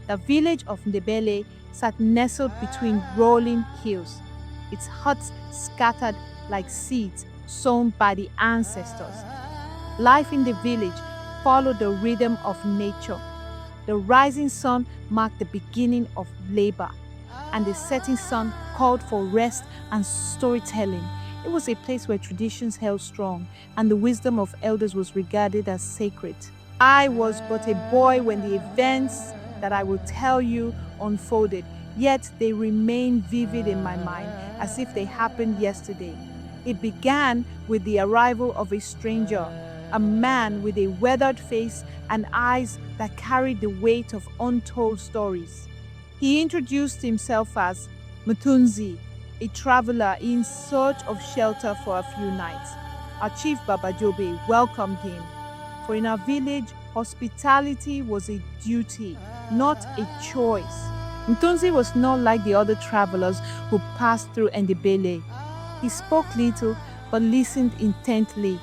The village of Ndebele sat nestled between rolling hills, its huts scattered like seeds sown by the ancestors. Life in the village followed the rhythm of nature. The rising sun marked the beginning of labor, and the setting sun called for rest and storytelling. It was a place where traditions held strong, and the wisdom of elders was regarded as sacred. I was but a boy when the events that I will tell you unfolded, yet they remain vivid in my mind as if they happened yesterday. It began with the arrival of a stranger, a man with a weathered face and eyes that carried the weight of untold stories. He introduced himself as Mutunzi, a traveler in search of shelter for a few nights. Our chief Baba Jobe welcomed him, for in our village, hospitality was a duty, not a choice. Mutunzi was not like the other travelers who passed through Ndebele. He spoke little but listened intently.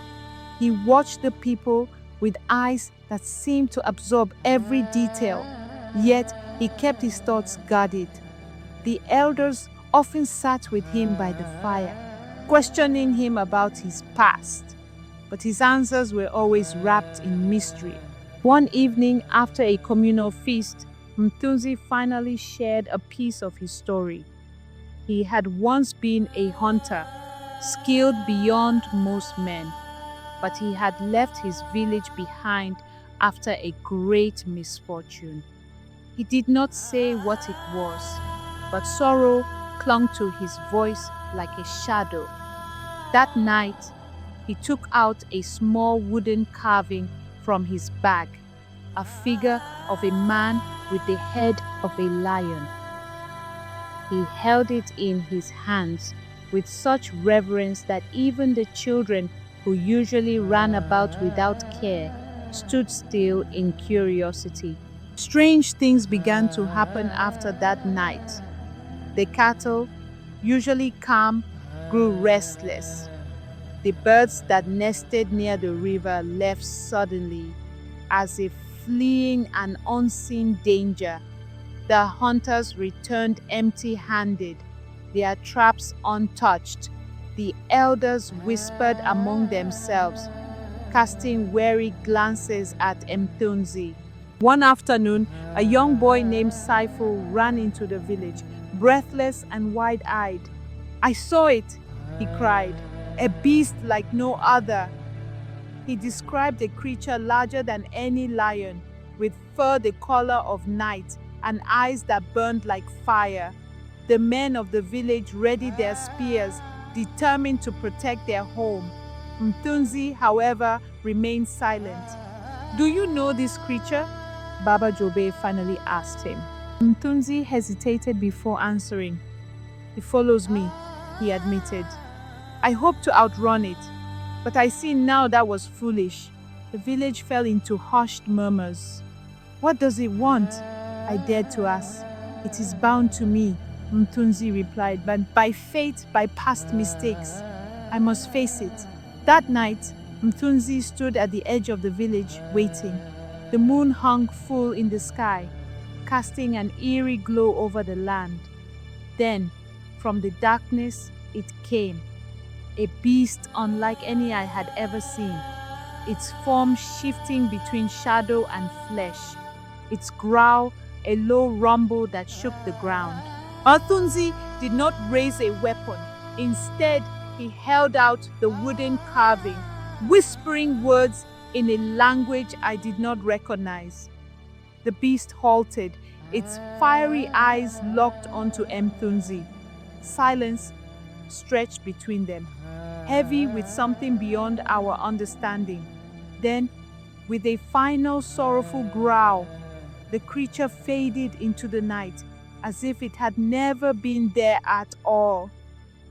He watched the people with eyes that seemed to absorb every detail, yet he kept his thoughts guarded. The elders often sat with him by the fire, questioning him about his past, but his answers were always wrapped in mystery. One evening, after a communal feast, Mtunzi finally shared a piece of his story. He had once been a hunter, skilled beyond most men, but he had left his village behind after a great misfortune. He did not say what it was, but sorrow clung to his voice like a shadow. That night, he took out a small wooden carving from his bag, a figure of a man with the head of a lion. He held it in his hands with such reverence that even the children, who usually ran about without care, stood still in curiosity. Strange things began to happen after that night. The cattle, usually calm, grew restless. The birds that nested near the river left suddenly, as if fleeing an unseen danger. The hunters returned empty-handed, their traps untouched. The elders whispered among themselves, casting wary glances at Mtunzi. One afternoon, a young boy named Saiful ran into the village, breathless and wide-eyed. "I saw it," he cried, "a beast like no other." He described a creature larger than any lion, with fur the color of night and eyes that burned like fire. The men of the village readied their spears, determined to protect their home. Mtunzi, however, remained silent. "Do you know this creature?" Baba Jobe finally asked him. Mtunzi hesitated before answering. "It follows me," he admitted. "I hope to outrun it, but I see now that was foolish." The village fell into hushed murmurs. "What does it want?" I dared to ask. "It is bound to me," Mtunzi replied, "but by fate, by past mistakes. I must face it." That night, Mtunzi stood at the edge of the village, waiting. The moon hung full in the sky, casting an eerie glow over the land. Then, from the darkness, it came. A beast unlike any I had ever seen, its form shifting between shadow and flesh, its growl a low rumble that shook the ground. Mtunzi did not raise a weapon. Instead, he held out the wooden carving, whispering words in a language I did not recognize. The beast halted, its fiery eyes locked onto Mtunzi. Silence stretched between them, heavy with something beyond our understanding. Then, with a final sorrowful growl, the creature faded into the night, as if it had never been there at all.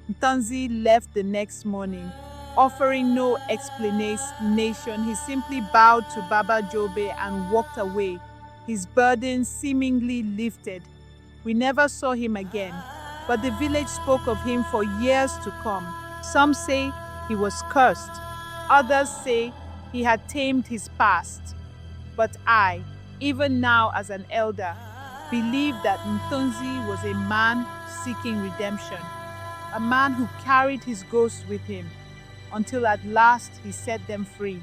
Mtunzi left the next morning, offering no explanation. He simply bowed to Baba Jobe and walked away, his burden seemingly lifted. We never saw him again, but the village spoke of him for years to come. Some say he was cursed, others say he had tamed his past. But I, even now as an elder, believed that Ntonzi was a man seeking redemption, a man who carried his ghosts with him until at last he set them free.